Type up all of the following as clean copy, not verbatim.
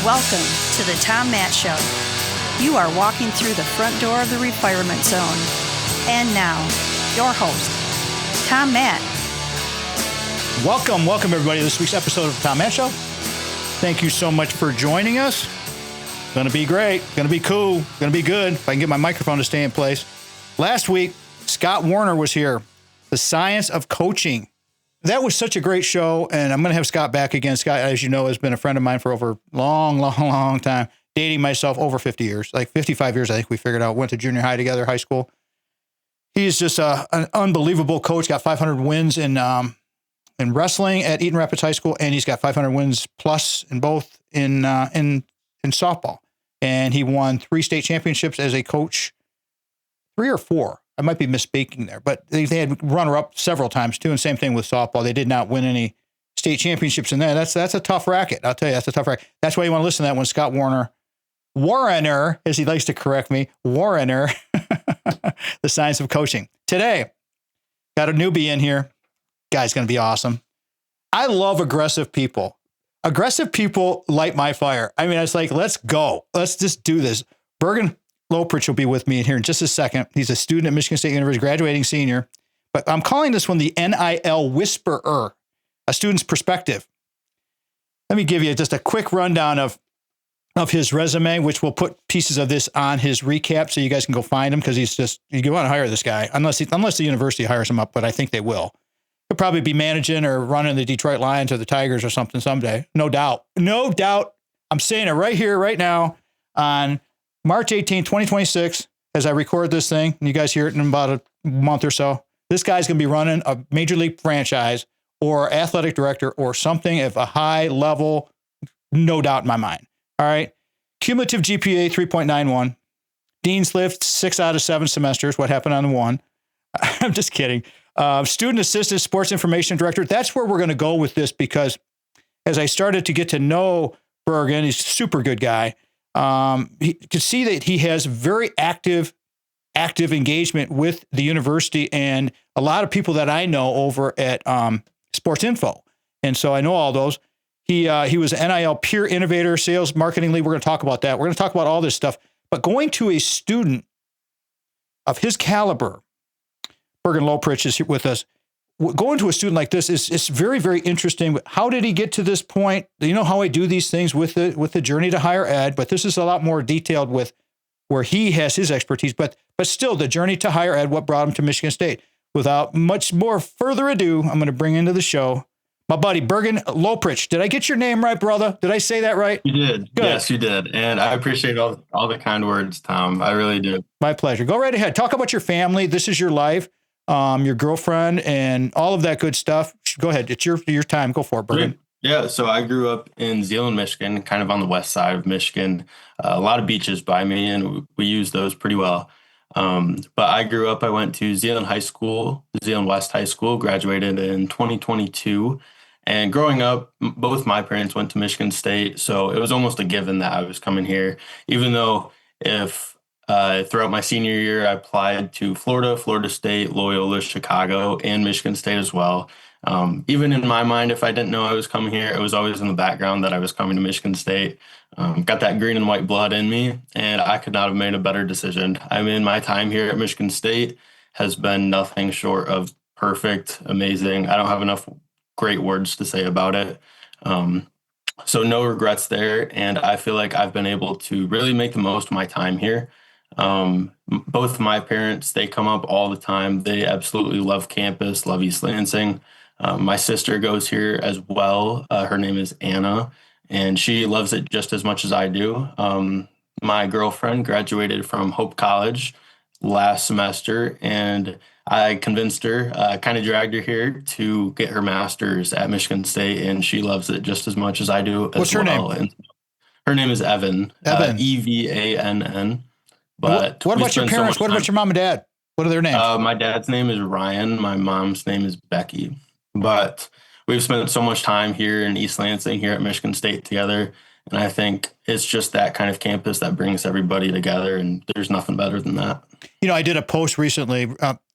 Welcome to the Timeout Show. You are walking through the front door of the retirement zone. And now, your host, Timeout. Welcome everybody to this week's episode of the Timeout Show. Thank you so much for joining us. Going to be great. Going to be cool. Going to be good. If I can get my microphone to stay in place. Last week, Scott Warner was here. The Science of Coaching. That was such a great show, and I'm going to have Scott back again. Scott, as you know, has been a friend of mine for over a long time, dating myself over 50 years, like 55 years, I think we figured out. Went to junior high together, high school. He's just an unbelievable coach, got 500 wins in wrestling at Eaton Rapids High School, and he's got 500 wins plus in both in softball. And he won 3 state championships as a coach, 3 or 4. I might be misspeaking there, but they had runner-up several times too, and same thing with softball. They did not win any state championships in there. That's a tough racket. I'll tell you, that's a tough racket. That's why you want to listen to that one. Scott Warner, as he likes to correct me, Warner, The Science of Coaching. Today, got a newbie in here. Guy's going to be awesome. I love aggressive people. Aggressive people light my fire. I mean, it's like, let's go. Let's just do this. Bergen Loeprich will be with me here in just a second. He's a student at Michigan State University, graduating senior. But I'm calling this one the NIL Whisperer, a student's perspective. Let me give you just a quick rundown of his resume, which we'll put pieces of this on his recap so you guys can go find him, because you want to hire this guy, unless the university hires him up, but I think they will. He'll probably be managing or running the Detroit Lions or the Tigers or something someday. No doubt. No doubt. I'm saying it right here, right now on March 18, 2026, as I record this thing, and you guys hear it in about a month or so, this guy's going to be running a major league franchise or athletic director or something of a high level, no doubt in my mind. All right. Cumulative GPA 3.91. Dean's Lift 6 out of 7 semesters. What happened on the 1? I'm just kidding. Student Assistant Sports Information Director. That's where we're going to go with this, because as I started to get to know Bergen, he's a super good guy. He could see that he has very active engagement with the university and a lot of people that I know over at Sports Info. And so I know all those. He was an NIL Peer Innovator, Sales Marketing Lead. We're going to talk about that. We're going to talk about all this stuff. But going to a student of his caliber, Bergen Loeprich is here with us. Going to a student like this is very, very interesting. How did he get to this point? You know how I do these things with the journey to higher ed, but this is a lot more detailed with where he has his expertise, but still the journey to higher ed, what brought him to Michigan State. Without much more further ado, I'm going to bring into the show my buddy, Bergen Loeprich. Did I get your name right, brother? Did I say that right? You did. Good. Yes, you did. And I appreciate all the kind words, Tom. I really do. My pleasure. Go right ahead. Talk about your family. This is your life. Your girlfriend and all of that good stuff. Go ahead. It's your time. Go for it, Bergen. Yeah. So I grew up in Zeeland, Michigan, kind of on the west side of Michigan. A lot of beaches by me, and we use those pretty well. But I grew up, I went to Zeeland High School, Zeeland West High School, graduated in 2022. And growing up, both my parents went to Michigan State. So it was almost a given that I was coming here, even though throughout my senior year, I applied to Florida State, Loyola, Chicago, and Michigan State as well. Even in my mind, if I didn't know I was coming here, it was always in the background that I was coming to Michigan State. Got that green and white blood in me, and I could not have made a better decision. I mean, my time here at Michigan State has been nothing short of perfect, amazing. I don't have enough great words to say about it. So no regrets there, and I feel like I've been able to really make the most of my time here. Both my parents, they come up all the time. They absolutely love campus, love East Lansing. My sister goes here as well. Her name is Anna, and she loves it just as much as I do. My girlfriend graduated from Hope College last semester, and I convinced her, kind of dragged her here to get her master's at Michigan State, and she loves it just as much as I do. What's her name? And her name is Evan. Evann. But what about your parents? What about your mom and dad? What are their names? My dad's name is Ryan. My mom's name is Becky. But we've spent so much time here in East Lansing, here at Michigan State together. And I think it's just that kind of campus that brings everybody together. And there's nothing better than that. You know, I did a post recently.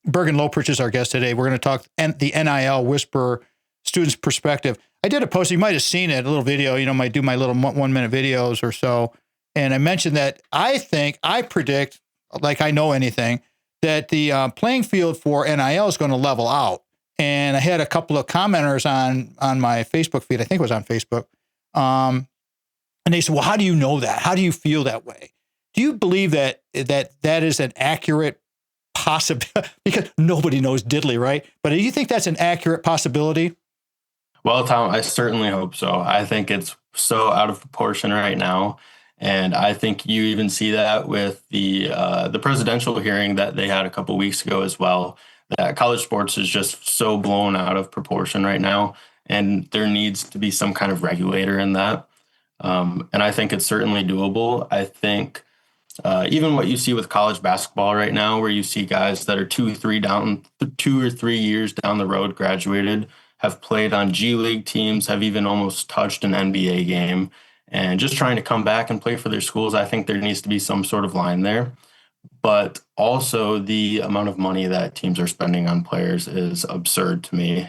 Bergen Loeprich is our guest today. We're going to talk the NIL Whisperer student's perspective. I did a post. You might have seen it, a little video. Might do my little 1 minute videos or so. And I mentioned that I predict, like I know anything, that the playing field for NIL is going to level out. And I had a couple of commenters on my Facebook feed. I think it was on Facebook. And they said, well, how do you know that? How do you feel that way? Do you believe that is an accurate possibility? Because nobody knows diddly, right? But do you think that's an accurate possibility? Well, Tom, I certainly hope so. I think it's so out of proportion right now. And I think you even see that with the presidential hearing that they had a couple weeks ago as well, that college sports is just so blown out of proportion right now. And there needs to be some kind of regulator in that. And I think it's certainly doable. I think even what you see with college basketball right now, where you see guys that are 2 or 3 years down the road, graduated, have played on G League teams, have even almost touched an NBA game, and just trying to come back and play for their schools. I think there needs to be some sort of line there. But also the amount of money that teams are spending on players is absurd to me.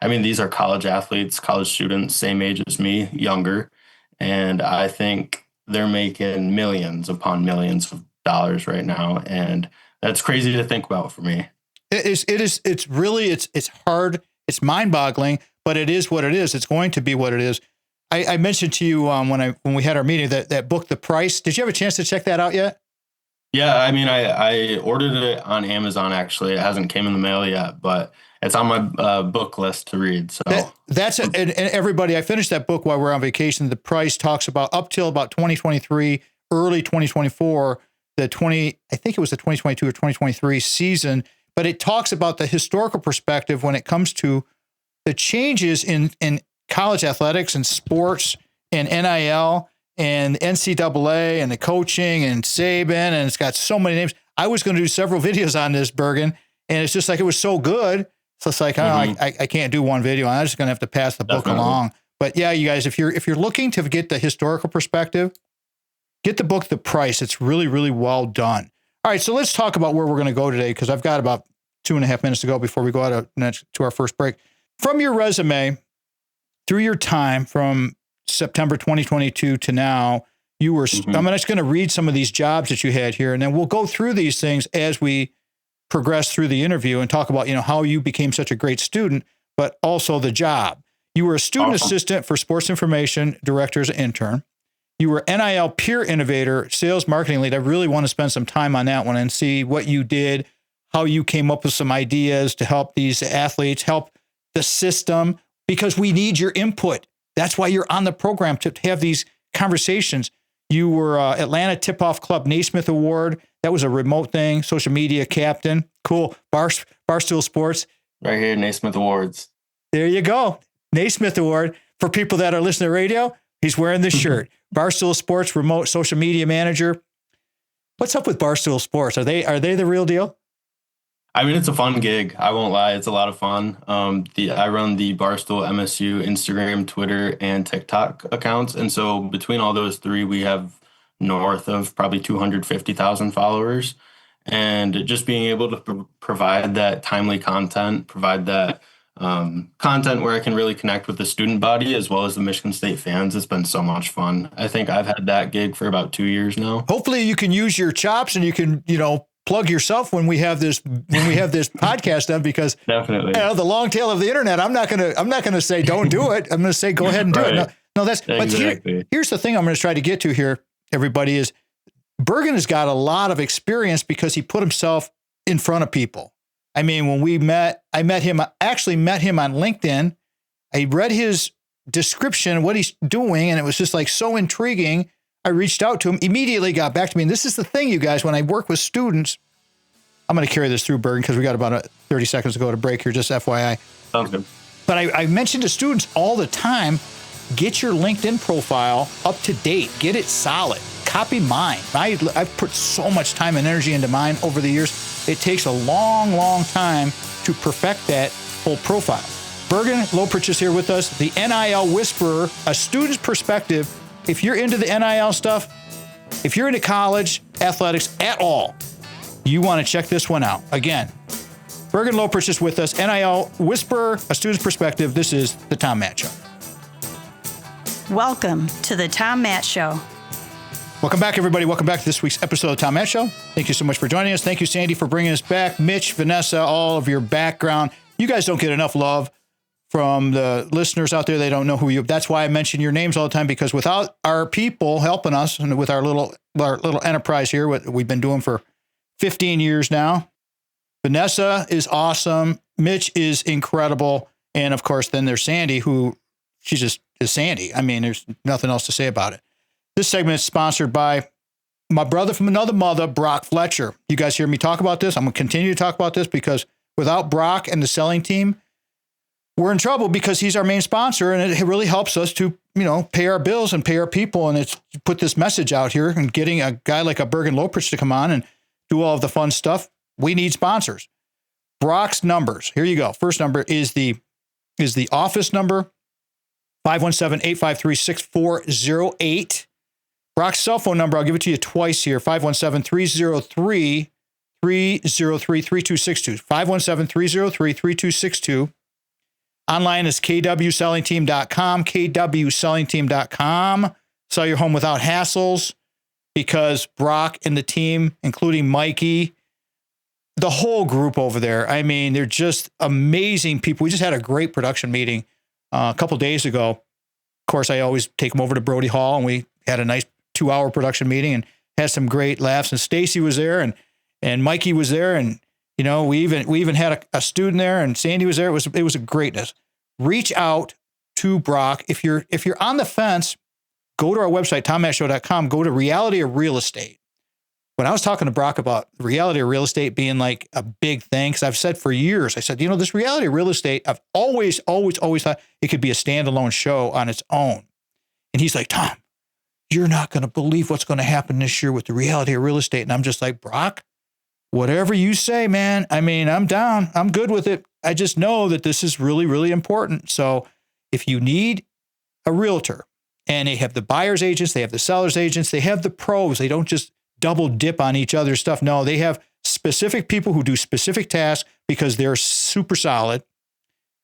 These are college athletes, college students, same age as me, younger. And I think they're making millions upon millions of dollars right now. And that's crazy to think about for me. It's really hard. It's mind boggling, but it is what it is. It's going to be what it is. I mentioned to you when we had our meeting that book, The Price. Did you have a chance to check that out yet? Yeah, I ordered it on Amazon, actually. It hasn't came in the mail yet, but it's on my book list to read. So and everybody, I finished that book while we're on vacation. The Price talks about up till about 2023, early 2024, I think it was the 2022 or 2023 season, but it talks about the historical perspective when it comes to the changes in college athletics and sports and NIL and NCAA and the coaching and Saban, and it's got so many names. I was going to do several videos on this, Bergen, and it's just like, it was so good. So it's like, I can't do one video. I'm just going to have to pass the book along. But yeah, you guys, if you're looking to get the historical perspective, get the book, The Price. It's really, really well done. All right. So let's talk about where we're going to go today, because I've got about 2.5 minutes to go before we go out to our first break. From your resume, through your time from September 2022 to now, you were, I'm just going to read some of these jobs that you had here, and then we'll go through these things as we progress through the interview and talk about, how you became such a great student, but also the job. You were a student assistant for sports information director as an intern. You were NIL Peer Innovator, sales marketing lead. I really want to spend some time on that one and see what you did, how you came up with some ideas to help these athletes, help the system, because we need your input. That's why you're on the program, to have these conversations. You were Atlanta Tip-Off Club Naismith Award. That was a remote thing. Social media captain. Cool. Barstool Sports. Right here, Naismith Awards. There you go. Naismith Award. For people that are listening to radio, he's wearing this shirt. Barstool Sports remote social media manager. What's up with Barstool Sports? Are they the real deal? It's a fun gig. I won't lie. It's a lot of fun. I run the Barstool MSU Instagram, Twitter, and TikTok accounts. And so between all those three, we have north of probably 250,000 followers. And just being able to provide that timely content, provide that content where I can really connect with the student body as well as the Michigan State fans, it's been so much fun. I think I've had that gig for about 2 years now. Hopefully you can use your chops and you can, plug yourself when we have this podcast done, because definitely the long tail of the internet. I'm not gonna say don't do it. I'm gonna say go ahead and do it. No, that's exactly. But here's the thing I'm going to try to get to here, everybody, is Bergen has got a lot of experience because he put himself in front of people. When we met, I met him on LinkedIn. I read his description of what he's doing, and it was just like so intriguing. I reached out to him, immediately got back to me. And this is the thing, you guys, when I work with students, I'm going to carry this through, Bergen, because we got about 30 seconds to go to break here, just FYI. Sounds good. But I mention to students all the time, get your LinkedIn profile up to date, get it solid, copy mine. I've put so much time and energy into mine over the years. It takes a long, long time to perfect that whole profile. Bergen Loeprich is here with us, the NIL Whisperer, a student's perspective. If you're into the NIL stuff, if you're into college athletics at all, you want to check this one out. Again, Bergen Loeprich is with us. NIL Whisperer, a student's perspective. This is the Tom Matt Show. Welcome to the Tom Matt Show. Welcome back, everybody. Welcome back to this week's episode of the Tom Matt Show. Thank you so much for joining us. Thank you, Sandy, for bringing us back. Mitch, Vanessa, all of your background. You guys don't get enough love from the listeners out there. They don't know who you are. That's why I mention your names all the time, because without our people helping us and with our little enterprise here, what we've been doing for 15 years now, Vanessa is awesome. Mitch is incredible. And of course, then there's Sandy, who she just is Sandy. I mean, there's nothing else to say about it. This segment is sponsored by my brother from another mother, Brock Fletcher. You guys hear me talk about this? I'm going to continue to talk about this because without Brock and the selling team, we're in trouble, because he's our main sponsor, and it really helps us to, pay our bills and pay our people. And it's put this message out here, and getting a guy like a Bergen Loeprich to come on and do all of the fun stuff. We need sponsors. Brock's numbers. Here you go. First number is the office number, 517-853-6408. Brock's cell phone number, I'll give it to you twice here, 517-303-3262. 517-303-3262. Online is kwsellingteam.com, kwsellingteam.com. Sell your home without hassles, because Brock and the team, including Mikey, the whole group over there, I mean, they're just amazing people. We just had a great production meeting a couple days ago. Of course, I always take them over to Brody Hall, and we had a nice 2-hour production meeting and had some great laughs. And Stacy was there, and Mikey was there, and we even had a student there, and Sandy was there. It was a greatness. Reach out to Brock. If you're on the fence, go to our website, tommattshow.com, go to Reality of Real Estate. When I was talking to Brock about reality of real estate being like a big thing, because I've said for years, I said, this reality of real estate, I've always thought it could be a standalone show on its own. And he's like, Tom, you're not going to believe what's going to happen this year with the reality of real estate. And I'm just like, Brock, whatever you say, man. I mean, I'm down. I'm good with it. I just know that this is really, really important. So if you need a realtor, and they have the buyer's agents, they have the seller's agents, they have the pros, they don't just double dip on each other's stuff. No, they have specific people who do specific tasks because they're super solid.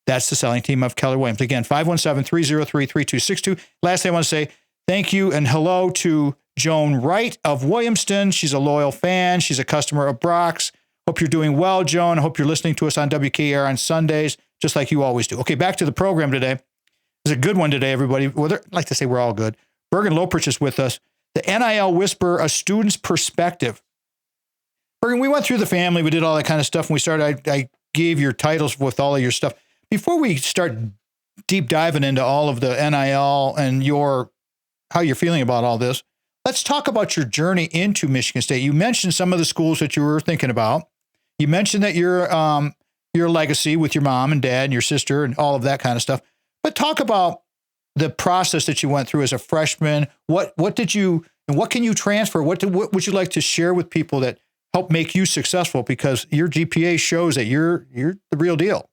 That's the selling team of Keller Williams. Again, 517-303-3262. Lastly, I want to say thank you and hello to Joan Wright of Williamston. She's a loyal fan. She's a customer of Brock's. Hope you're doing well, Joan. I hope you're listening to us on WKR on Sundays, just like you always do. Okay, back to the program today. It's a good one today, everybody. Well, I like to say we're all good. Bergen Loeprich is with us. The NIL Whisperer, a student's perspective. Bergen, we went through the family. We did all that kind of stuff. And we started, I gave your titles with all of your stuff. Before we start deep diving into all of the NIL and how you're feeling about all this, let's talk about your journey into Michigan State. You mentioned some of the schools that you were thinking about. You mentioned that your legacy with your mom and dad and your sister and all of that kind of stuff. But talk about the process that you went through as a freshman. What did you, and what can you transfer? What would you like to share with people that help make you successful? Because your GPA shows that you're the real deal.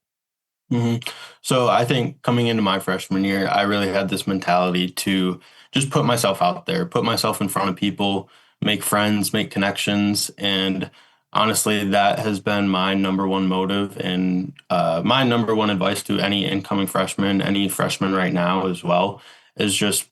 Mm-hmm. So I think coming into my freshman year, I really had this mentality to just put myself out there, put myself in front of people, make friends, make connections. And honestly, that has been my number one motive and my number one advice to any incoming freshman, any freshman right now as well, is just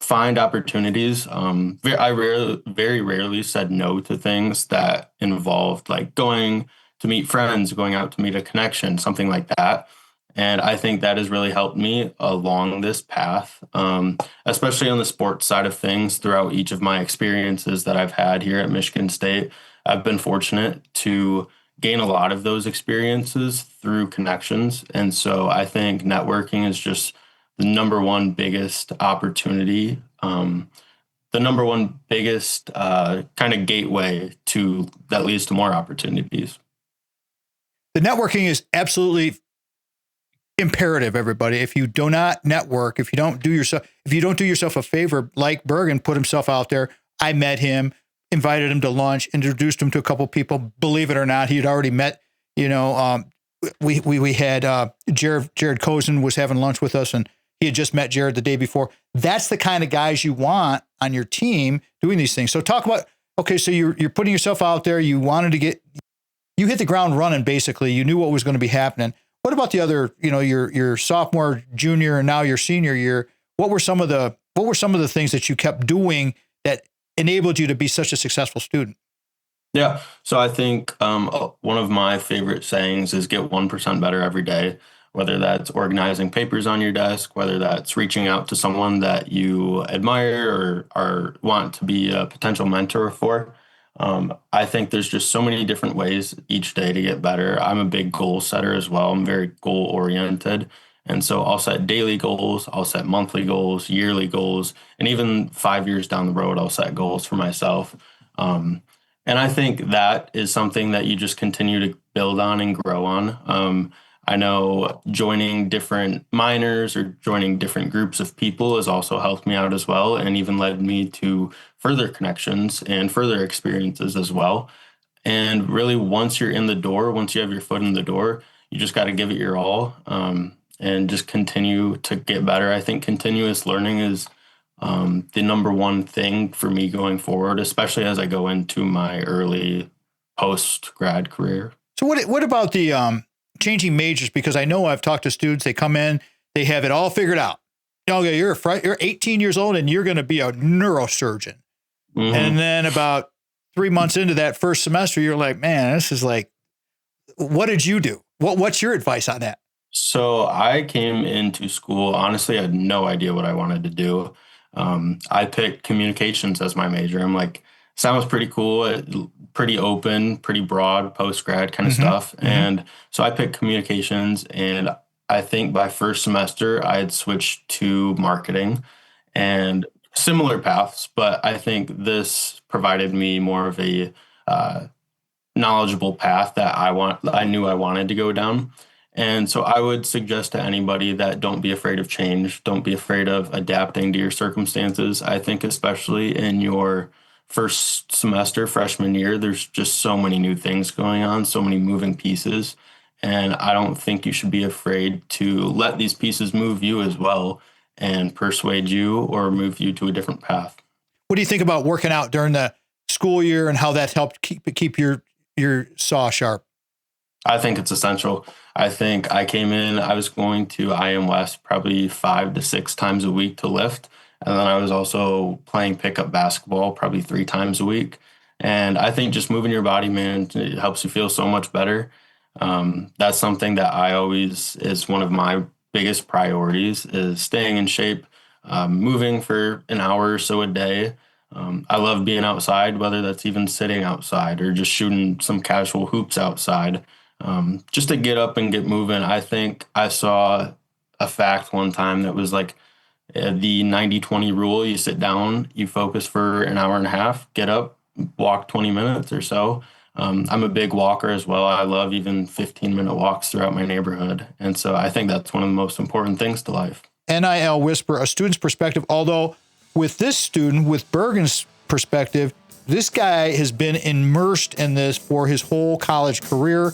find opportunities. I very rarely said no to things that involved like going to meet friends, going out to meet a connection, something like that. And I think that has really helped me along this path, especially on the sports side of things throughout each of my experiences that I've had here at Michigan State. I've been fortunate to gain a lot of those experiences through connections. And so I think networking is just the number one biggest opportunity, the number one biggest kind of gateway to that leads to more opportunities. The networking is absolutely imperative, everybody. If you do not network, if you don't do yourself a favor, like Bergen put himself out there, I met him, invited him to lunch, introduced him to a couple people. Believe it or not, he had already met, we had Jared Cozen was having lunch with us, and he had just met Jared the day before. That's the kind of guys you want on your team doing these things. So talk about, okay, so you're putting yourself out there. You wanted to you hit the ground running. Basically, you knew what was going to be happening. What about the other, your sophomore, junior, and now your senior year? What were some of the things that you kept doing that enabled you to be such a successful student? Yeah. So I think one of my favorite sayings is get 1% better every day, whether that's organizing papers on your desk, whether that's reaching out to someone that you admire or want to be a potential mentor for. I think there's just so many different ways each day to get better. I'm a big goal setter as well. I'm very goal oriented. And so I'll set daily goals, I'll set monthly goals, yearly goals, and even 5 years down the road, I'll set goals for myself. And I think that is something that you just continue to build on and grow on. I know joining different minors or joining different groups of people has also helped me out as well, and even led me to further connections and further experiences as well. And really, once you're in the door, once you have your foot in the door, you just got to give it your all, and just continue to get better. I think continuous learning is the number one thing for me going forward, especially as I go into my early post-grad career. So what about the changing majors? Because I know I've talked to students, they come in, they have it all figured out. Okay, you're 18 years old and you're going to be a neurosurgeon. Mm-hmm. And then about 3 months into that first semester, you're like, man, this is like, what did you do? What's your advice on that? So I came into school, honestly, I had no idea what I wanted to do. I picked communications as my major. I'm like, sounds pretty cool, pretty open, pretty broad, post-grad kind of stuff. Mm-hmm. And so I picked communications, and I think by first semester I had switched to marketing and similar paths, but I think this provided me more of a knowledgeable path that I knew I wanted to go down. And so I would suggest to anybody that don't be afraid of change. Don't be afraid of adapting to your circumstances. I think especially in your first semester, freshman year, there's just so many new things going on, so many moving pieces. And I don't think you should be afraid to let these pieces move you as well and persuade you or move you to a different path. What do you think about working out during the school year and how that helped keep your saw sharp? I think it's essential. I think I came in, I was going to IM West probably 5 to 6 times a week to lift. And then I was also playing pickup basketball probably 3 times a week. And I think just moving your body, man, it helps you feel so much better. That's something that I always is one of my biggest priorities is staying in shape, moving for an hour or so a day. I love being outside, whether that's even sitting outside or just shooting some casual hoops outside. Just to get up and get moving. I think I saw a fact one time that was like the 90-20 rule. You sit down, you focus for an hour and a half, get up, walk 20 minutes or so. I'm a big walker as well. I love even 15-minute walks throughout my neighborhood. And so I think that's one of the most important things to life. NIL Whisperer, a student's perspective, although with this student, with Bergen's perspective, this guy has been immersed in this for his whole college career.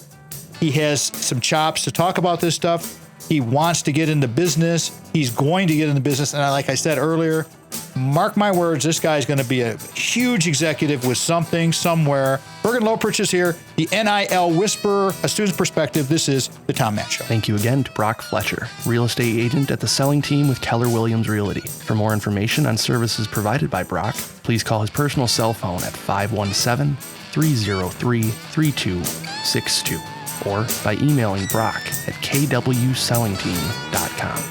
He has some chops to talk about this stuff. He wants to get into business. He's going to get into business. And like I said earlier, mark my words, this guy's going to be a huge executive with something somewhere. Bergen Loeprich is here, the NIL Whisperer, a student's perspective. This is the Tom Matt Show. Thank you again to Brock Fletcher, real estate agent at the selling team with Keller Williams Realty. For more information on services provided by Brock, please call his personal cell phone at 517-303-3262 or by emailing Brock at kwsellingteam.com.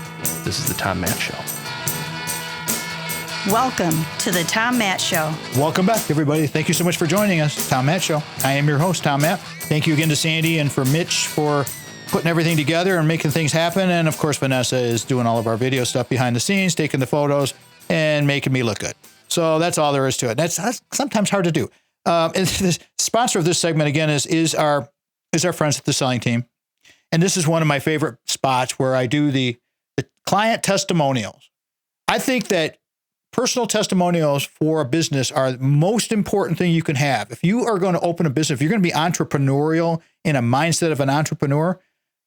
This is the Tom Matt Show. Welcome to the Tom Matt Show. Welcome back, everybody. Thank you so much for joining us, Tom Matt Show. I am your host, Tom Matt. Thank you again to Sandy and for Mitch for putting everything together and making things happen. And of course, Vanessa is doing all of our video stuff behind the scenes, taking the photos and making me look good. So that's all there is to it. That's sometimes hard to do. And the sponsor of this segment again is our friends at the selling team. And this is one of my favorite spots where I do the client testimonials. I think that personal testimonials for a business are the most important thing you can have. If you are going to open a business, if you're going to be entrepreneurial in a mindset of an entrepreneur,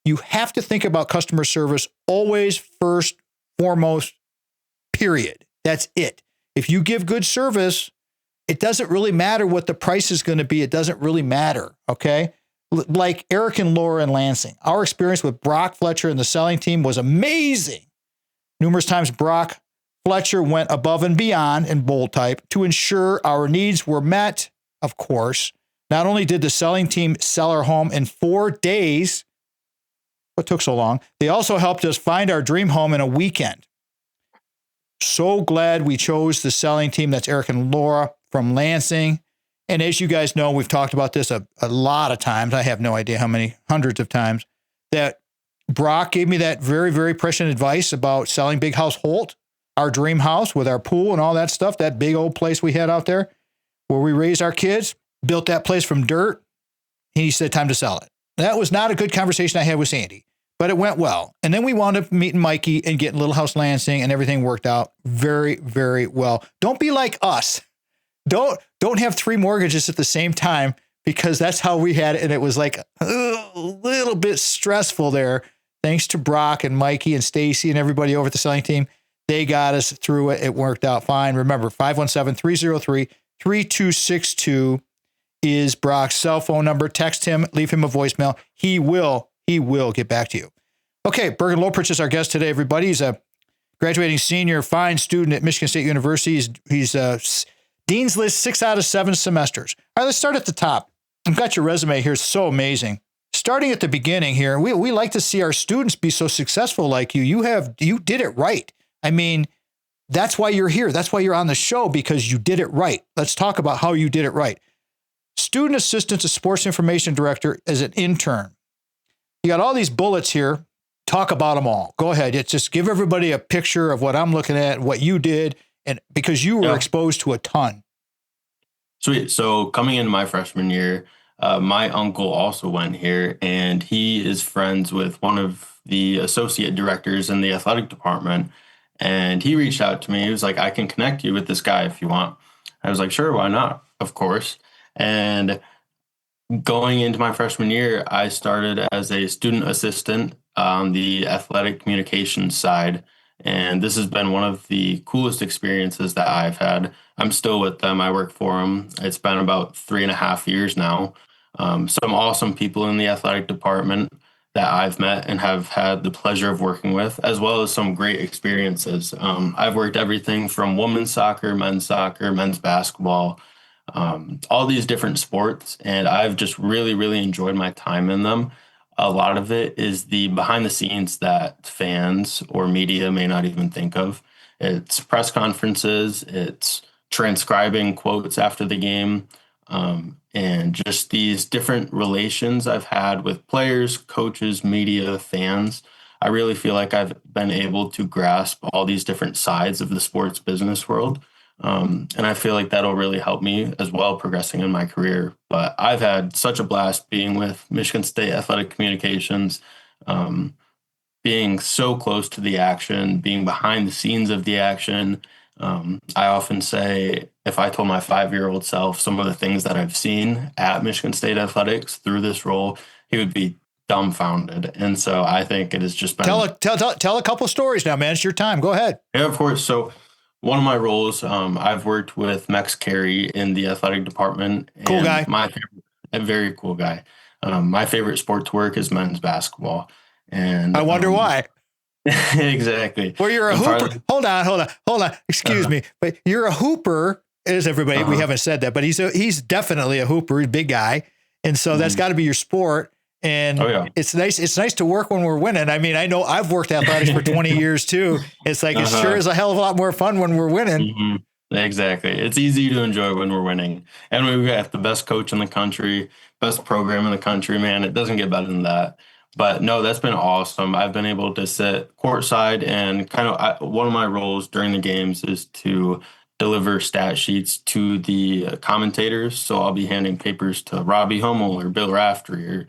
you have to think about customer service always first, foremost, period. That's it. If you give good service, it doesn't really matter what the price is going to be. It doesn't really matter. Okay. like Eric and Laura in Lansing. Our experience with Brock Fletcher and the selling team was amazing. Numerous times, Brock Fletcher went above and beyond in bold type to ensure our needs were met, of course. Not only did the selling team sell our home in 4 days, what took so long, they also helped us find our dream home in a weekend. So glad we chose the selling team. That's Eric and Laura from Lansing. And as you guys know, we've talked about this a lot of times. I have no idea how many, hundreds of times, that Brock gave me that very, very prescient advice about selling Big House Holt, our dream house with our pool and all that stuff, that big old place we had out there where we raised our kids, built that place from dirt. He said, time to sell it. That was not a good conversation I had with Sandy, but it went well. And then we wound up meeting Mikey and getting Little House Lansing, and everything worked out very, very well. Don't be like us. Don't have 3 mortgages at the same time, because that's how we had it. And it was like a little bit stressful there. Thanks to Brock and Mikey and Stacy and everybody over at the selling team. They got us through it. It worked out fine. Remember, 517-303-3262 is Brock's cell phone number. Text him, leave him a voicemail. He will get back to you. Okay, Bergen Loeprich is our guest today, everybody. He's a graduating senior, fine student at Michigan State University. He's Dean's List 6 out of 7 semesters. All right, let's start at the top. I've got your resume here. It's so amazing. Starting at the beginning here, we like to see our students be so successful like you. You did it right. I mean, that's why you're here. That's why you're on the show, because you did it right. Let's talk about how you did it right. Student assistant to sports information director as an intern. You got all these bullets here. Talk about them all. Go ahead. It's just give everybody a picture of what I'm looking at, what you did, and because you were exposed to a ton. Sweet. So coming into my freshman year, my uncle also went here, and he is friends with one of the associate directors in the athletic department. And he reached out to me. He was like, I can connect you with this guy if you want. I was like, sure, why not? Of course. And going into my freshman year, I started as a student assistant on the athletic communications side. And this has been one of the coolest experiences that I've had. I'm still with them. I work for them. It's been about 3.5 years now. Some awesome people in the athletic department that I've met and have had the pleasure of working with, as well as some great experiences. I've worked everything from women's soccer, men's basketball, all these different sports, and I've just really, really enjoyed my time in them. A lot of it is the behind the scenes that fans or media may not even think of. It's press conferences, it's transcribing quotes after the game, and just these different relations I've had with players, coaches, media, fans. I really feel like I've been able to grasp all these different sides of the sports business world. And I feel like that'll really help me as well progressing in my career. But I've had such a blast being with Michigan State Athletic Communications, being so close to the action, being behind the scenes of the action. I often say, if I told my 5-year-old self some of the things that I've seen at Michigan State Athletics through this role, he would be dumbfounded. And so I think it has just been... Tell a couple stories now, man. It's your time. Go ahead. Yeah, of course. So one of my roles, I've worked with Mex Carey in the athletic department. Cool guy. A very cool guy. My favorite sport to work is men's basketball. And I wonder why. Exactly. Well, you're a hooper. Hold on. Excuse me. But you're a hooper, as everybody, we haven't said that, but he's definitely a hooper. He's a big guy. And so that's got to be your sport. And it's nice to work when we're winning. I mean, I know I've worked athletics for 20 years too. It's like, it sure is a hell of a lot more fun when we're winning. Mm-hmm. Exactly. It's easy to enjoy when we're winning. And we've got the best coach in the country, best program in the country, man. It doesn't get better than that. But no, that's been awesome. I've been able to sit courtside, and kind of one of my roles during the games is to deliver stat sheets to the commentators. So I'll be handing papers to Robbie Hummel or Bill Raftery or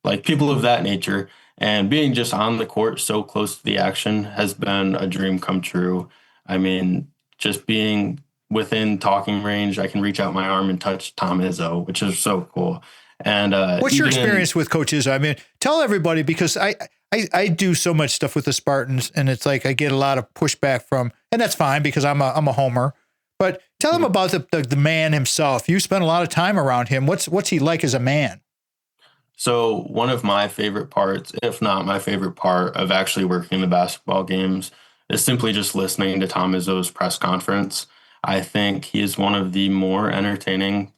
like people of that nature. And being just on the court so close to the action has been a dream come true. I mean, just being within talking range, I can reach out my arm and touch Tom Izzo, which is so cool. And what's your experience with Coach Izzo? I mean, tell everybody, because I do so much stuff with the Spartans, and it's like I get a lot of pushback from, and that's fine because I'm a homer. But tell them about the man himself. You spend a lot of time around him. What's he like as a man? So one of my favorite parts, if not my favorite part of actually working the basketball games, is simply just listening to Tom Izzo's press conference. I think he is one of the more entertaining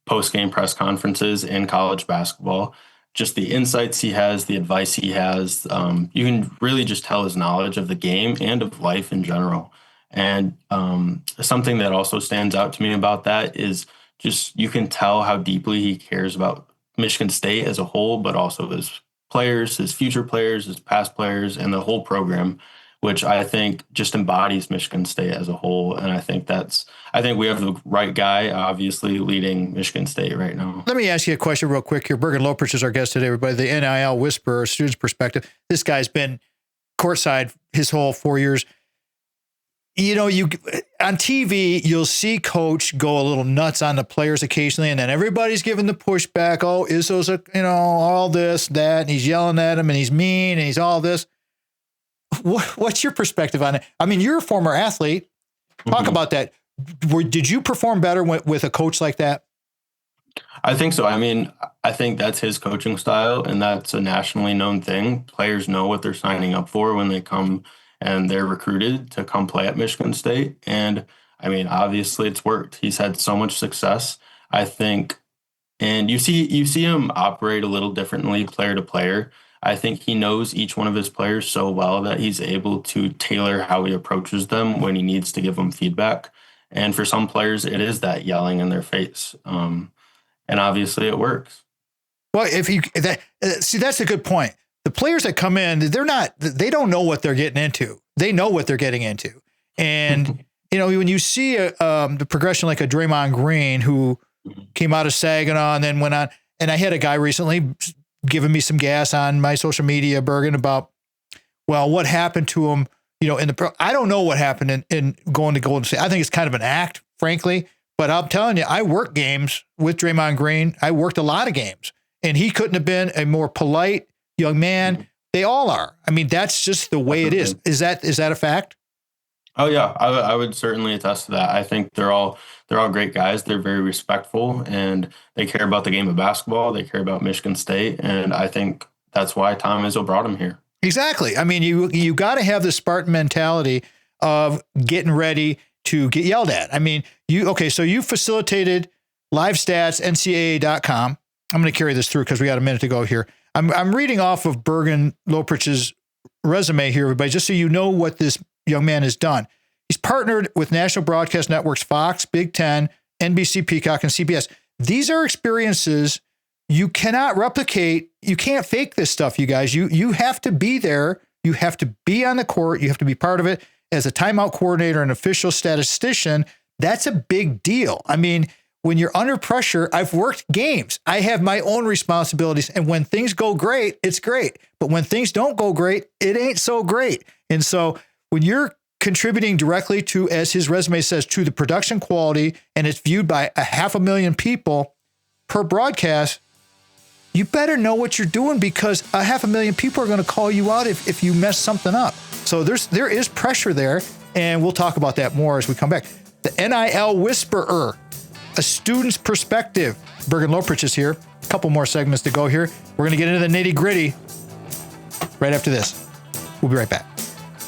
post-game press conferences in college basketball. Just the insights he has, the advice he has, you can really just tell his knowledge of the game and of life in general. And something that also stands out to me about that is just you can tell how deeply he cares about Michigan State as a whole, but also his players, his future players, his past players, and the whole program, which I think just embodies Michigan State as a whole. And I think we have the right guy, obviously, leading Michigan State right now. Let me ask you a question real quick here. Bergen Loeprich is our guest today, everybody. The NIL Whisperer, student's perspective. This guy's been courtside his whole 4 years. You know, on TV, you'll see coach go a little nuts on the players occasionally, and then everybody's giving the pushback. Oh, Izzo's all this, that, and he's yelling at him, and he's mean, and he's all this. What's your perspective on it? I mean, you're a former athlete. Talk about that. Did you perform better with a coach like that? I think so. I mean, I think that's his coaching style, and that's a nationally known thing. Players know what they're signing up for when they come and they're recruited to come play at Michigan State. And I mean, obviously it's worked. He's had so much success, I think. And you see him operate a little differently player to player. I think he knows each one of his players so well that he's able to tailor how he approaches them when he needs to give them feedback. And for some players, it is that yelling in their face. And obviously it works. Well, that's a good point. The players that come in, they don't know what they're getting into. They know what they're getting into. And, when you see the progression like a Draymond Green who came out of Saginaw and then went on, and I had a guy recently giving me some gas on my social media, Bergen, about, well, what happened to him, in the pro. I don't know what happened in going to Golden State. I think it's kind of an act, frankly, but I'm telling you, I worked games with Draymond Green. I worked a lot of games, and he couldn't have been a more polite young man. They all are. I mean, that's just the way it is. Is that a fact? Oh yeah, I would certainly attest to that. I think they're all great guys. They're very respectful, and they care about the game of basketball. They care about Michigan State, and I think that's why Tom Izzo brought him here. Exactly. I mean, you got to have the Spartan mentality of getting ready to get yelled at. I mean, so you facilitated livestats.ncaa.com. I'm going to carry this through because we got a minute to go here. I'm reading off of Bergen Loeprich's resume here, everybody, just so you know what this young man has done. He's partnered with national broadcast networks Fox, Big Ten, NBC, Peacock, and CBS. These are experiences you cannot replicate. You can't fake this stuff, you guys. You have to be there. You have to be on the court. You have to be part of it. As a timeout coordinator and official statistician, that's a big deal. I mean, when you're under pressure, I've worked games. I have my own responsibilities. And when things go great, it's great. But when things don't go great, it ain't so great. And so when you're contributing directly to, as his resume says, to the production quality, and it's viewed by 500,000 people per broadcast, you better know what you're doing, because 500,000 people are going to call you out if you mess something up. So there is pressure there. And we'll talk about that more as we come back. The NIL Whisperer, a student's perspective. Bergen Loeprich is here. A couple more segments to go here. We're going to get into the nitty gritty right after this. We'll be right back.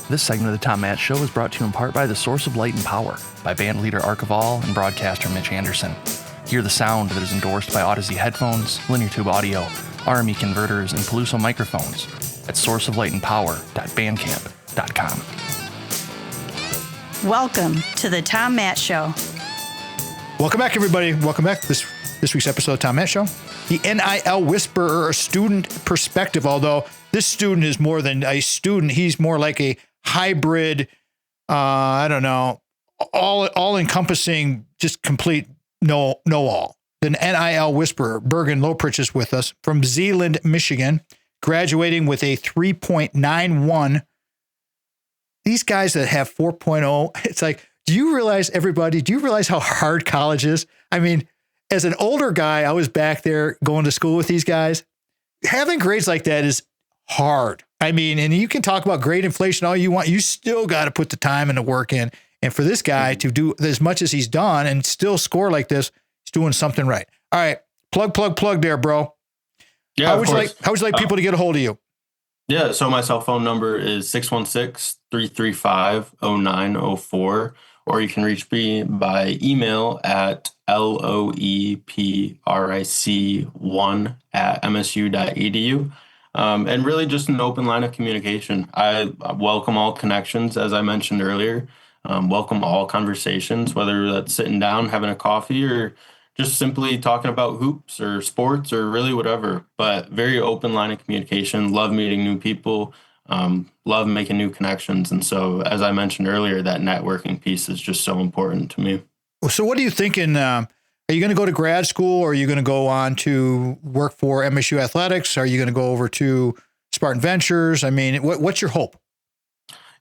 This segment of the Tom Matt Show is brought to you in part by the Source of Light and Power by band leader Archival and broadcaster Mitch Anderson. Hear the sound that is endorsed by Odyssey headphones, linear tube audio, RME converters, and Peluso microphones at sourceoflightandpower.bandcamp.com. Welcome to the Tom Matt Show. Welcome back, everybody. Welcome back to this week's episode of Tom Matt Show. The NIL Whisperer, a student perspective, although this student is more than a student. He's more like a hybrid, all encompassing, just complete know-all. The NIL Whisperer, Bergen Loeprich, is with us from Zeeland, Michigan, graduating with a 3.91. These guys that have 4.0, it's like, do you realize how hard college is? I mean, as an older guy, I was back there going to school with these guys. Having grades like that is hard. I mean, and you can talk about grade inflation all you want. You still got to put the time and the work in. And for this guy to do as much as he's done and still score like this, he's doing something right. All right. Plug there, bro. Yeah, How would you like people to get a hold of you? Yeah, so my cell phone number is 616-335-0904, or you can reach me by email at loepric1@msu.edu. And really just an open line of communication. I welcome all connections, as I mentioned earlier. Welcome all conversations, whether that's sitting down, having a coffee, or just simply talking about hoops or sports or really whatever. But very open line of communication. Love meeting new people. Love making new connections. And so, as I mentioned earlier, that networking piece is just so important to me. So what are you thinking? Are you going to go to grad school, or are you going to go on to work for MSU Athletics? Are you going to go over to Spartan Ventures? I mean, what's your hope?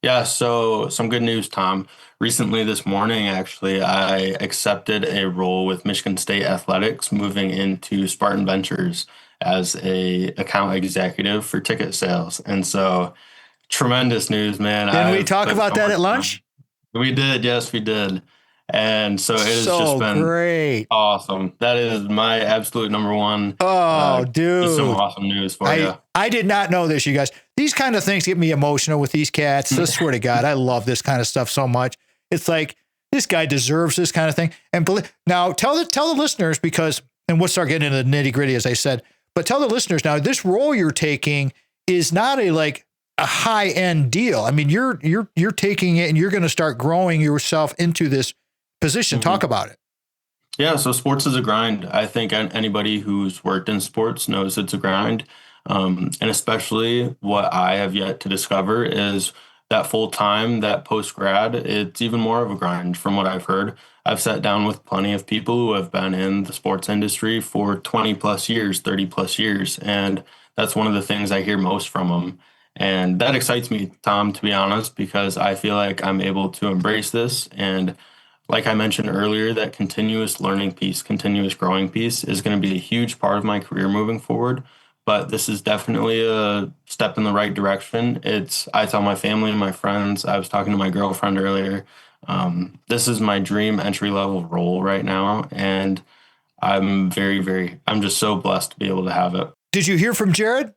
Yeah, so some good news, Tom. Recently this morning, actually, I accepted a role with Michigan State Athletics, moving into Spartan Ventures as a account executive for ticket sales. And so tremendous news, man. Didn't we talk about that at lunch? We did. Yes, we did. And so it has just been great. Awesome. That is my absolute number one. Dude. Just some awesome news for you. I did not know this, you guys. These kind of things get me emotional with these cats. I swear to God, I love this kind of stuff so much. It's like, this guy deserves this kind of thing. And now tell the listeners, because, and we'll start getting into the nitty gritty, as I said, but tell the listeners now, this role you're taking is not a high end deal. I mean, you're taking it and you're going to start growing yourself into this position. Mm-hmm. Talk about it. Yeah. So sports is a grind. I think anybody who's worked in sports knows it's a grind. And especially what I have yet to discover is that full time, that post grad, it's even more of a grind from what I've heard. I've sat down with plenty of people who have been in the sports industry for 20 plus years, 30 plus years. And that's one of the things I hear most from them. And that excites me, Tom, to be honest, because I feel like I'm able to embrace this. And like I mentioned earlier, that continuous learning piece, continuous growing piece is going to be a huge part of my career moving forward. But this is definitely a step in the right direction. I tell my family and my friends, I was talking to my girlfriend earlier, this is my dream entry-level role right now. And I'm I'm just so blessed to be able to have it. Did you hear from Jared?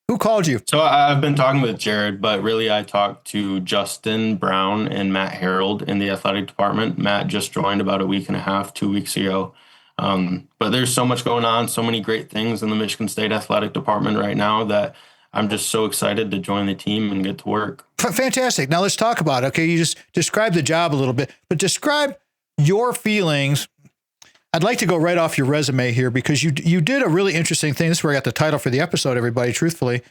Who called you? So I've been talking with Jared, but really I talked to Justin Brown and Matt Harold in the athletic department. Matt just joined about a week and a half, 2 weeks ago. But there's so much going on, so many great things in the Michigan State athletic department right now that I'm just so excited to join the team and get to work. Fantastic. Now let's talk about it. Okay, you just described the job a little bit, but describe your feelings. I'd like to go right off your resume here, because you did a really interesting thing. This is where I got the title for the episode, everybody, truthfully.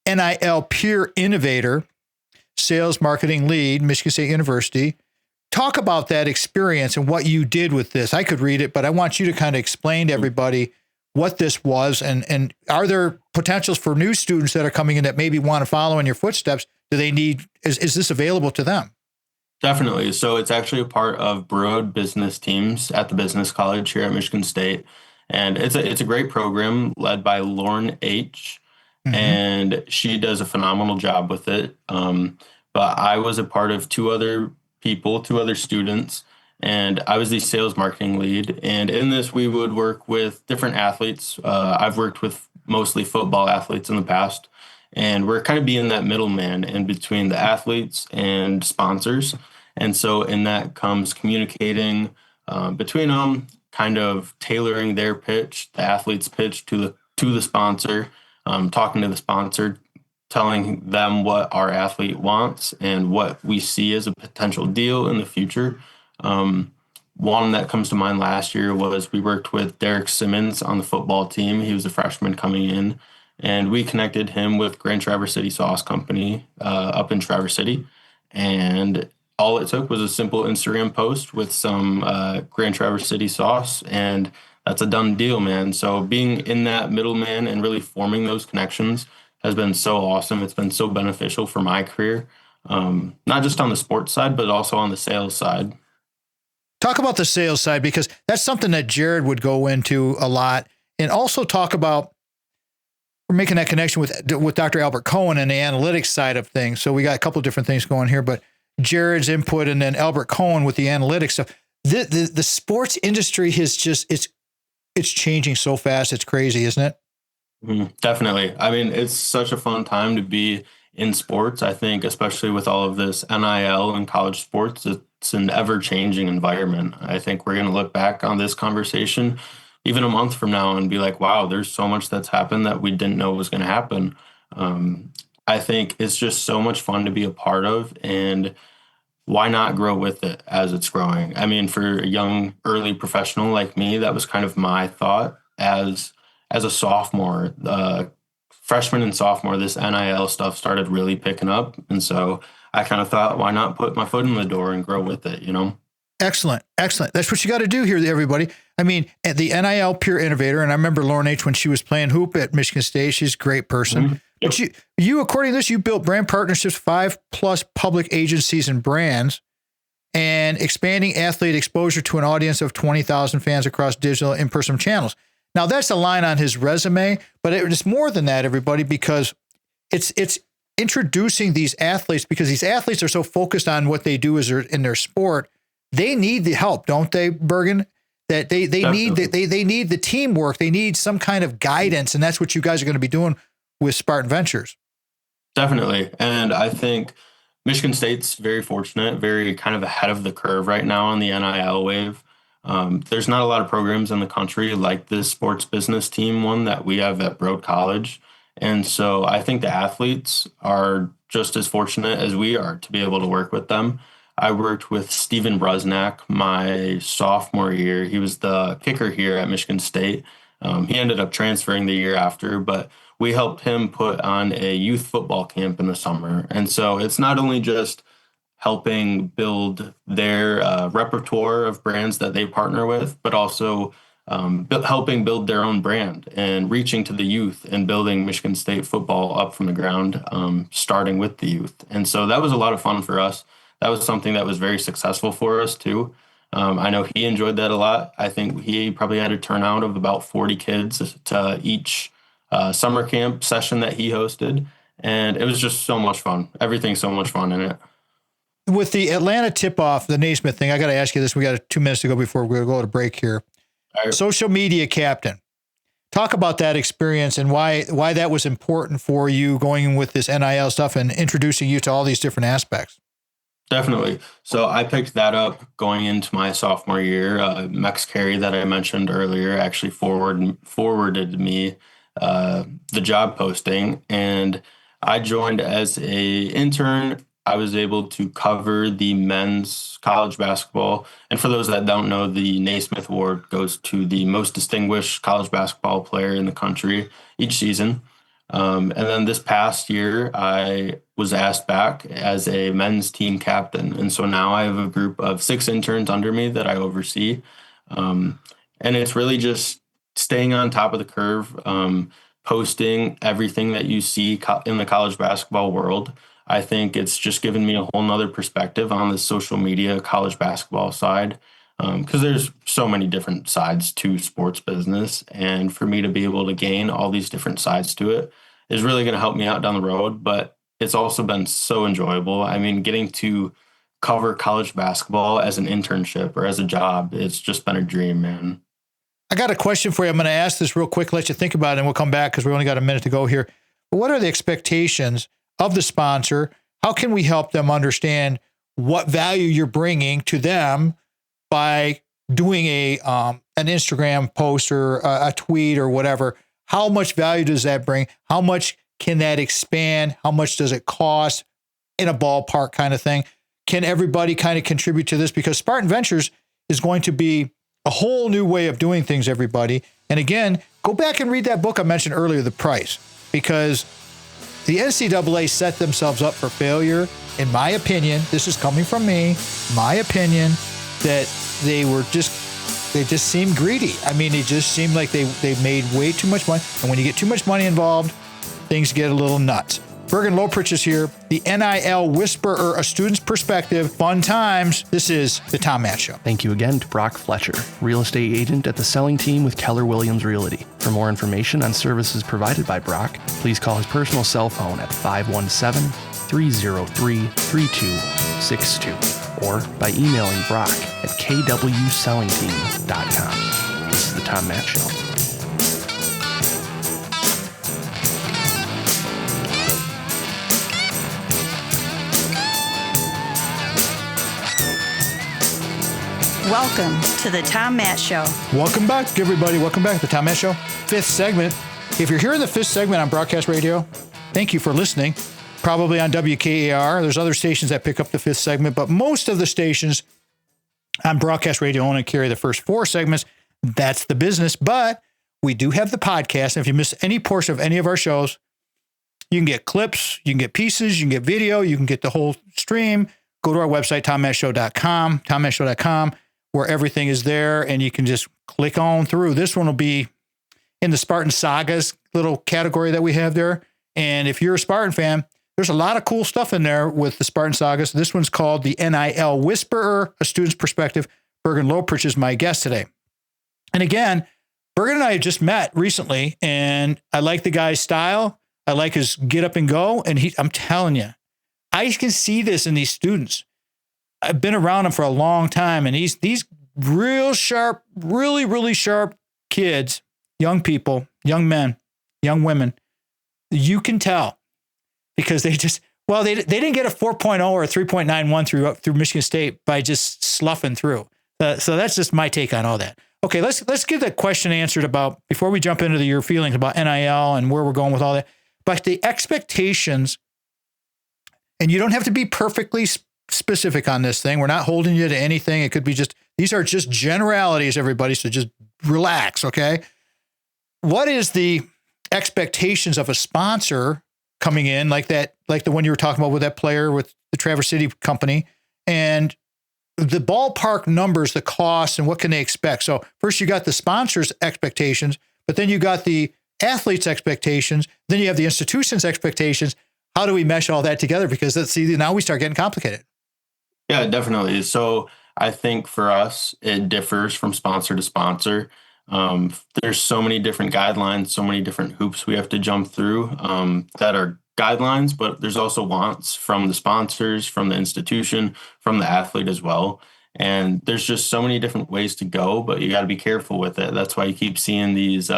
NIL Peer Innovator, Sales Marketing Lead, Michigan State University. Talk about that experience and what you did with this. I could read it, but I want you to kind of explain to everybody what this was, and are there potentials for new students that are coming in that maybe want to follow in your footsteps? Do they need, is this available to them? Definitely. So it's actually a part of Broad business teams at the business college here at Michigan State. And it's a great program led by Lauren H. Mm-hmm. And she does a phenomenal job with it. But I was a part of two other students, and I was the sales marketing lead. And in this, we would work with different athletes. I've worked with mostly football athletes in the past, and we're kind of being that middleman in between the athletes and sponsors. And so in that comes communicating between them, kind of tailoring their pitch, the athlete's pitch to the sponsor, talking to the sponsor, telling them what our athlete wants and what we see as a potential deal in the future. One that comes to mind last year was we worked with Derek Simmons on the football team. He was a freshman coming in, and we connected him with Grand Traverse City Sauce Company up in Traverse City. And all it took was a simple Instagram post with some Grand Traverse City sauce, and that's a done deal, man. So being in that middleman and really forming those connections has been so awesome. It's been so beneficial for my career, not just on the sports side, but also on the sales side. Talk about the sales side, because that's something that Jared would go into a lot, and also talk about, we're making that connection with Dr. Albert Cohen and the analytics side of things. So we got a couple of different things going here, but Jared's input and then Albert Cohen with the analytics stuff. The sports industry has just, it's changing so fast. It's crazy, isn't it? Definitely. I mean, it's such a fun time to be in sports. I think, especially with all of this NIL and college sports, it's an ever changing environment. I think we're going to look back on this conversation even a month from now and be like, wow, there's so much that's happened that we didn't know was going to happen. Um, I think it's just so much fun to be a part of. And why not grow with it as it's growing? I mean, for a young, early professional like me, that was kind of my thought as a sophomore. Freshman and sophomore, this NIL stuff started really picking up, and so I kind of thought, why not put my foot in the door and grow with it? You know. Excellent. Excellent. That's what you got to do here, everybody. I mean, at the NIL Peer Innovator, and I remember Lauren H. when she was playing hoop at Michigan State. She's a great person. Mm-hmm. Yep. But you, according to this, you built brand partnerships, 5+ public agencies and brands, and expanding athlete exposure to an audience of 20,000 fans across digital and in-person channels. Now, that's a line on his resume, but it's more than that, everybody, because it's introducing these athletes, because these athletes are so focused on what they do in their sport. They need the help, don't they, Bergen? That they need the teamwork. They need some kind of guidance, and that's what you guys are going to be doing with Spartan Ventures. Definitely. And I think Michigan State's very fortunate, very kind of ahead of the curve right now on the NIL wave. There's not a lot of programs in the country like this sports business team one that we have at Broad College. And so I think the athletes are just as fortunate as we are to be able to work with them. I worked with Steven Brusnak my sophomore year. He was the kicker here at Michigan State. He ended up transferring the year after, but we helped him put on a youth football camp in the summer. And so it's not only just helping build their repertoire of brands that they partner with, but also helping build their own brand and reaching to the youth and building Michigan State football up from the ground, starting with the youth. And so that was a lot of fun for us. That was something that was very successful for us too. I know he enjoyed that a lot. I think he probably had a turnout of about 40 kids to each summer camp session that he hosted. And it was just so much fun. Everything's so much fun in it. With the Atlanta tip-off, the Naismith thing, I got to ask you this. We got 2 minutes to go before we're going to go to break here. Right. Social media captain. Talk about that experience and why that was important for you going with this NIL stuff and introducing you to all these different aspects. Definitely. So I picked that up going into my sophomore year. Mex Carey that I mentioned earlier actually forwarded me the job posting, and I joined as a intern. I was able to cover the men's college basketball. And for those that don't know, the Naismith Award goes to the most distinguished college basketball player in the country each season. And then this past year, I was asked back as a men's team captain. And so now I have a group of 6 interns under me that I oversee. And it's really just staying on top of the curve, posting everything that you see in the college basketball world. I think it's just given me a whole nother perspective on the social media college basketball side, because there's so many different sides to sports business. And for me to be able to gain all these different sides to it is really going to help me out down the road. But it's also been so enjoyable. I mean, getting to cover college basketball as an internship or as a job, it's just been a dream, man. I got a question for you. I'm going to ask this real quick, let you think about it, and we'll come back because we only got a minute to go here. But what are the expectations of the sponsor? How can we help them understand what value you're bringing to them by doing an Instagram post or a tweet or whatever? How much value does that bring? How much can that expand? How much does it cost in a ballpark kind of thing? Can everybody kind of contribute to this? Because Spartan Ventures is going to be a whole new way of doing things, everybody. And again, go back and read that book I mentioned earlier, The Price, because the NCAA set themselves up for failure, in my opinion. This is coming from me, my opinion, that they just seemed greedy. I mean, it just seemed like they made way too much money. And when you get too much money involved, things get a little nuts. Bergen Loeprich is here, the NIL Whisperer, a student's perspective. Fun times. This is the Tom Matt Show. Thank you again to Brock Fletcher, real estate agent at the selling team with Keller Williams Realty. For more information on services provided by Brock, please call his personal cell phone at 517-303-3262 or by emailing Brock at kwsellingteam.com. This is the Tom Matt Show. Welcome to the Tom Matt Show. Welcome back, everybody. Welcome back to the Tom Matt Show, 5th segment. If you're hearing the 5th segment on broadcast radio, thank you for listening. Probably on WKAR. There's other stations that pick up the 5th segment, but most of the stations on broadcast radio only carry the first 4 segments. That's the business, but we do have the podcast. And if you miss any portion of any of our shows, you can get clips, you can get pieces, you can get video, you can get the whole stream. Go to our website, tommattshow.com, where everything is there, and you can just click on through. This one will be in the Spartan Sagas little category that we have there. And if you're a Spartan fan, there's a lot of cool stuff in there with the Spartan Sagas. This one's called the NIL Whisperer, A Student's Perspective. Bergen Loeprich is my guest today. And again, Bergen and I just met recently, and I like the guy's style. I like his get up and go. And I'm telling you, I can see this in these students. I've been around them for a long time, and these real sharp, really, really sharp kids, young people, young men, young women, you can tell because they didn't get a 4.0 or a 3.91 through Michigan State by just sloughing through. So that's just my take on all that. Okay, let's get that question answered about before we jump into your feelings about NIL and where we're going with all that. But the expectations, and you don't have to be perfectly specific on this thing. We're not holding you to anything. It could be these are just generalities, everybody. So just relax, okay? What is the expectations of a sponsor coming in like that, like the one you were talking about with that player with the Traverse City company, and the ballpark numbers, the costs, and what can they expect? So first you got the sponsor's expectations, but then you got the athlete's expectations. Then you have the institution's expectations. How do we mesh all that together? Because now we start getting complicated. Yeah, definitely. So I think for us, it differs from sponsor to sponsor. There's so many different guidelines, so many different hoops we have to jump through that are guidelines, but there's also wants from the sponsors, from the institution, from the athlete as well. And there's just so many different ways to go, but you got to be careful with it. That's why you keep seeing these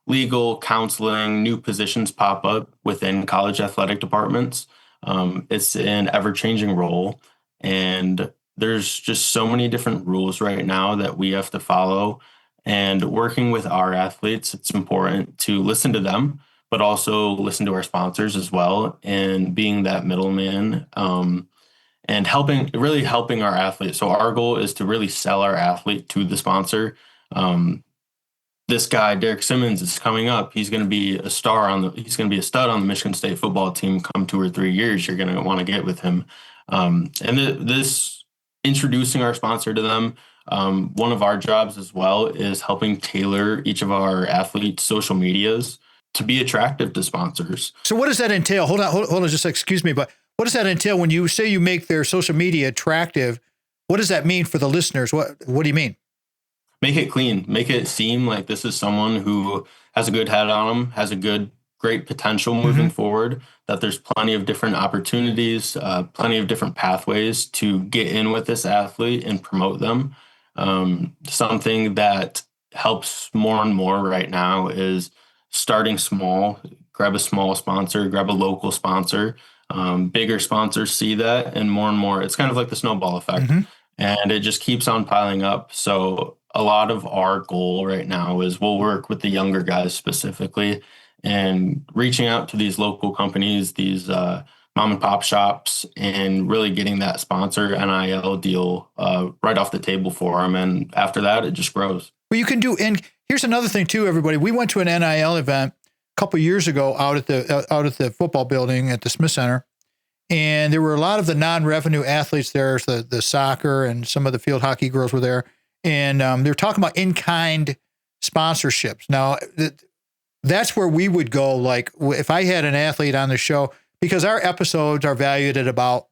legal, counseling, new positions pop up within college athletic departments. It's an ever-changing role, and there's just so many different rules right now that we have to follow. And working with our athletes, it's important to listen to them, but also listen to our sponsors as well, and being that middleman and really helping our athletes. So our goal is to really sell our athlete to the sponsor. This guy, Derek Simmons, is coming up. He's going to be a stud on the Michigan State football team come 2 or 3 years. You're going to want to get with him. This introducing our sponsor to them. One of our jobs as well is helping tailor each of our athletes' social medias to be attractive to sponsors. So what does that entail? Hold on, just excuse me, but what does that entail when you say you make their social media attractive? What does that mean for the listeners? What do you mean? Make it clean. Make it seem like this is someone who has a good head on them, has a great potential moving forward, that there's plenty of different opportunities, plenty of different pathways to get in with this athlete and promote them. Something that helps more and more right now is starting small. Grab a small sponsor, grab a local sponsor. Bigger sponsors see that, and more, it's kind of like the snowball effect, and it just keeps on piling up. So a lot of our goal right now is we'll work with the younger guys specifically and reaching out to these local companies, these mom and pop shops, and really getting that sponsor NIL deal right off the table for them. And after that, it just grows. Well, you can do, and here's another thing too, everybody. We went to an NIL event a couple of years ago out at the football building at the Smith Center, and there were a lot of the non-revenue athletes there. So the soccer and some of the field hockey girls were there, and they were talking about in-kind sponsorships. Now, that's where we would go. Like if I had an athlete on the show, because our episodes are valued at about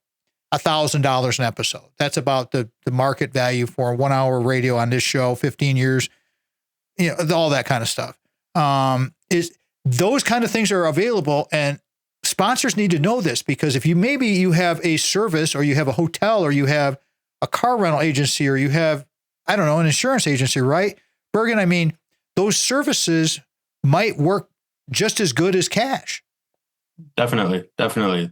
$1,000 an episode. That's about the market value for a 1 hour radio on this show, 15 years, all that kind of stuff. Is those kind of things are available, and sponsors need to know this, because if you have a service, or you have a hotel, or you have a car rental agency, or you have, I don't know, an insurance agency, right? Bergen, I mean, those services might work just as good as cash. Definitely.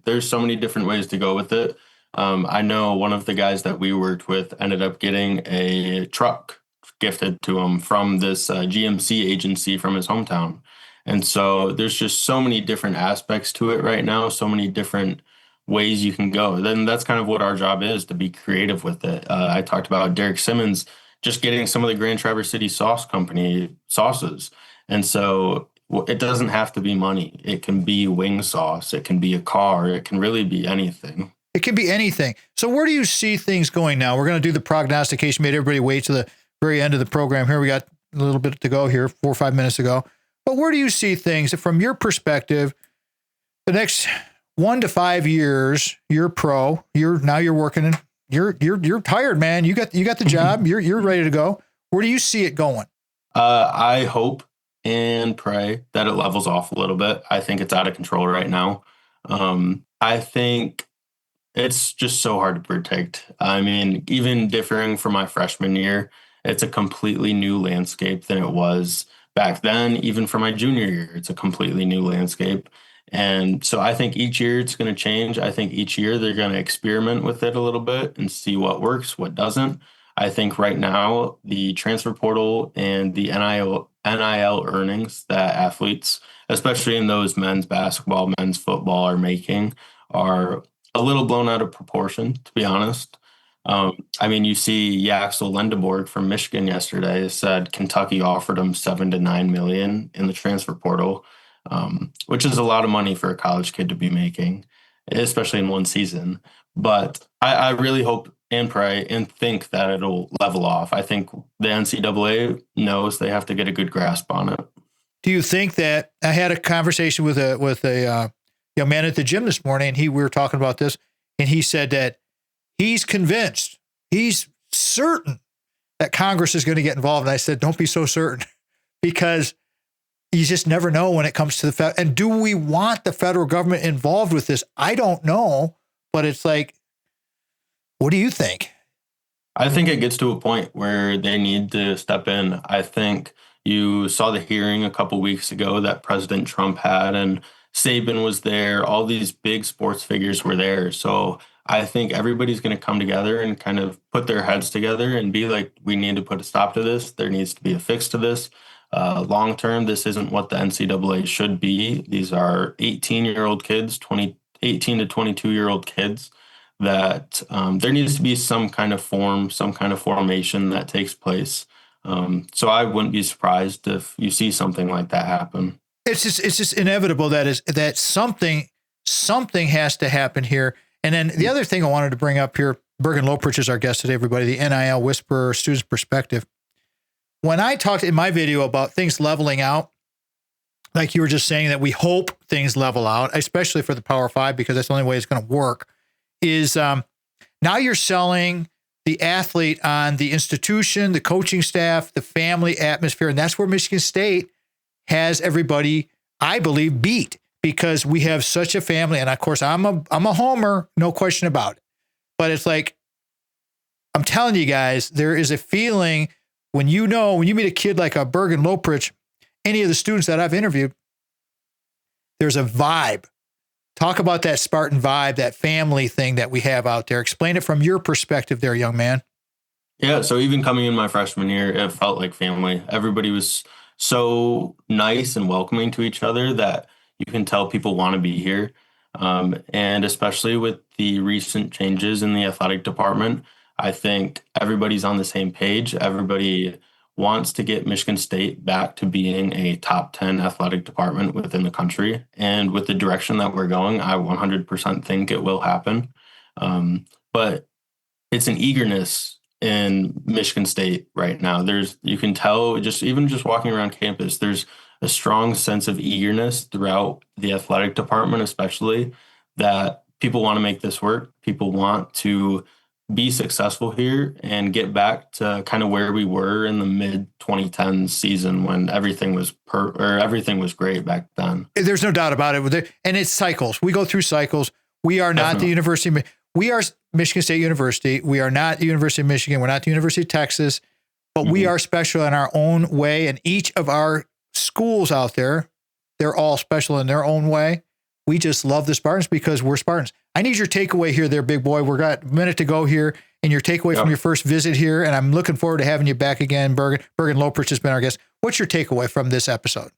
There's so many different ways to go with it. I know one of the guys that we worked with ended up getting a truck gifted to him from this GMC agency from his hometown. And so there's just so many different aspects to it right now, so many different ways you can go. Then that's kind of what our job is, to be creative with it. I talked about Derek Simmons just getting some of the Grand Traverse City Sauce Company sauces. And so it doesn't have to be money. It can be wing sauce. It can be a car. It can really be anything. It can be anything. So where do you see things going now? We're going to do the prognostication. Made everybody wait to the very end of the program here. We got a little bit to go here, 4 or 5 minutes ago. But where do you see things from your perspective? The next 1 to 5 years, you're pro. You're working and you're tired, man. You got the job. You're ready to go. Where do you see it going? I hope and pray that it levels off a little bit. I think it's out of control right now. I think it's just so hard to predict. I mean, even differing from my freshman year, it's a completely new landscape than it was back then. Even for my junior year, it's a completely new landscape. And so I think each year it's going to change. I think each year they're going to experiment with it a little bit and see what works, what doesn't. I think right now the transfer portal and the NIL earnings that athletes, especially in those men's basketball, men's football, are making are a little blown out of proportion, to be honest. I mean, you see Yaxel Lendeborg from Michigan yesterday said Kentucky offered him $7 to $9 million in the transfer portal, which is a lot of money for a college kid to be making, especially in one season. But I really hope and pray and think that it'll level off. I think the NCAA knows they have to get a good grasp on it. Do you think that I had a conversation with a young man at the gym this morning, and we were talking about this, and he said that he's convinced, he's certain that Congress is going to get involved. And I said, don't be so certain, because you just never know when it comes to the federal. And do we want the federal government involved with this? I don't know, but it's like, what do you think? I think it gets to a point where they need to step in. I think you saw the hearing a couple weeks ago that President Trump had, and Saban was there. All these big sports figures were there. So I think everybody's going to come together and kind of put their heads together and be like, we need to put a stop to this. There needs to be a fix to this. Long term, this isn't what the NCAA should be. These are 18-year-old kids, 18 to 22-year-old kids that there needs to be some kind of formation that takes place. So I wouldn't be surprised if you see something like that happen. It's just inevitable that something has to happen here. And then the other thing I wanted to bring up here, Bergen Loeprich is our guest today, everybody, the NIL Whisperer, Student's Perspective. When I talked in my video about things leveling out, like you were just saying that we hope things level out, especially for the Power Five, because that's the only way it's going to work, is now you're selling the athlete on the institution, the coaching staff, the family atmosphere. And that's where Michigan State has everybody, I believe, beat, because we have such a family. And of course, I'm a homer, no question about it. But it's like, I'm telling you guys, there is a feeling when you meet a kid like a Bergen Loeprich, any of the students that I've interviewed, there's a vibe. Talk about that Spartan vibe, that family thing that we have out there. Explain it from your perspective there, young man. Yeah, so even coming in my freshman year, it felt like family. Everybody was so nice and welcoming to each other that you can tell people want to be here. And especially with the recent changes in the athletic department, I think everybody's on the same page. Everybody wants to get Michigan State back to being a top 10 athletic department within the country. And with the direction that we're going, I 100% think it will happen. But it's an eagerness in Michigan State right now. You can tell just walking around campus, there's a strong sense of eagerness throughout the athletic department, especially, that people want to make this work. People want to be successful here and get back to kind of where we were in the mid 2010s season when everything was great back then. There's no doubt about it. And it's cycles. We go through cycles. We are not the University. We are Michigan State University. We are not the University of Michigan. We're not the University of Texas, but we are special in our own way. And each of our schools out there, they're all special in their own way. We just love the Spartans because we're Spartans. I need your takeaway here there, big boy. We've got a minute to go here, and your takeaway from your first visit here, and I'm looking forward to having you back again. Bergen Loeprich has been our guest. What's your takeaway from this episode?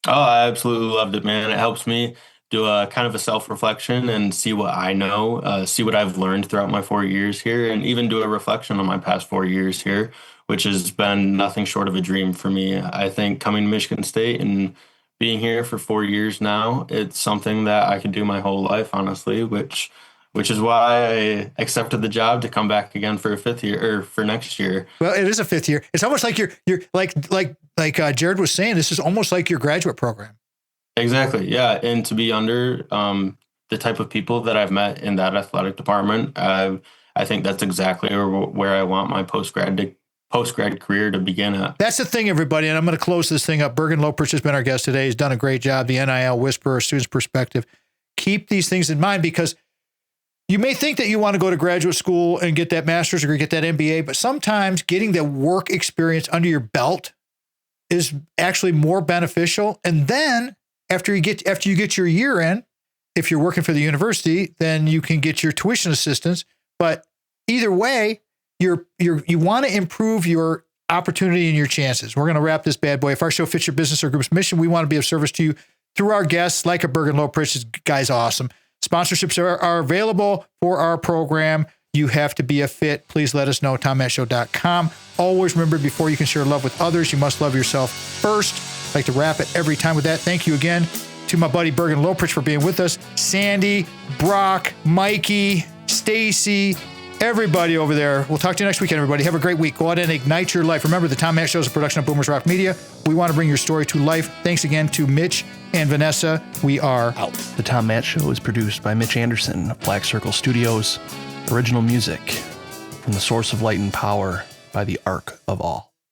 Oh, I absolutely loved it, man. It helps me do a kind of a self-reflection and see what I know, see what I've learned throughout my 4 years here, and even do a reflection on my past 4 years here, which has been nothing short of a dream for me. I think coming to Michigan State and being here for 4 years now, it's something that I could do my whole life, honestly, which is why I accepted the job to come back again for a fifth year or for next year. Well, it is a fifth year. It's almost like you're like Jared was saying, this is almost like your graduate program. Exactly. Yeah. And to be under the type of people that I've met in that athletic department, I think that's exactly where I want my post-grad career to begin at. That's the thing, everybody. And I'm going to close this thing up. Bergen Loeprich has been our guest today. He's done a great job. The NIL Whisperer, student's perspective. Keep these things in mind, because you may think that you want to go to graduate school and get that master's degree, get that MBA, but sometimes getting the work experience under your belt is actually more beneficial. And then after you get your year in, if you're working for the university, then you can get your tuition assistance. But either way, you want to improve your opportunity and your chances. We're going to wrap this bad boy. If our show fits your business or group's mission, we want to be of service to you through our guests, like a Bergen Loeprich. This guy's awesome. Sponsorships are available for our program. You have to be a fit. Please let us know, TomMattShow.com. Always remember, before you can share love with others, you must love yourself first. I like to wrap it every time with that. Thank you again to my buddy Bergen Loeprich for being with us. Sandy, Brock, Mikey, Stacy, everybody over there. We'll talk to you next weekend, everybody. Have a great week. Go out and ignite your life. Remember, the Tom Matt Show is a production of Boomers Rock Media. We want to bring your story to life. Thanks again to Mitch and Vanessa. We are out. The Tom Matt Show is produced by Mitch Anderson of Black Circle Studios. Original music from the Source of Light and Power by the Arc of All.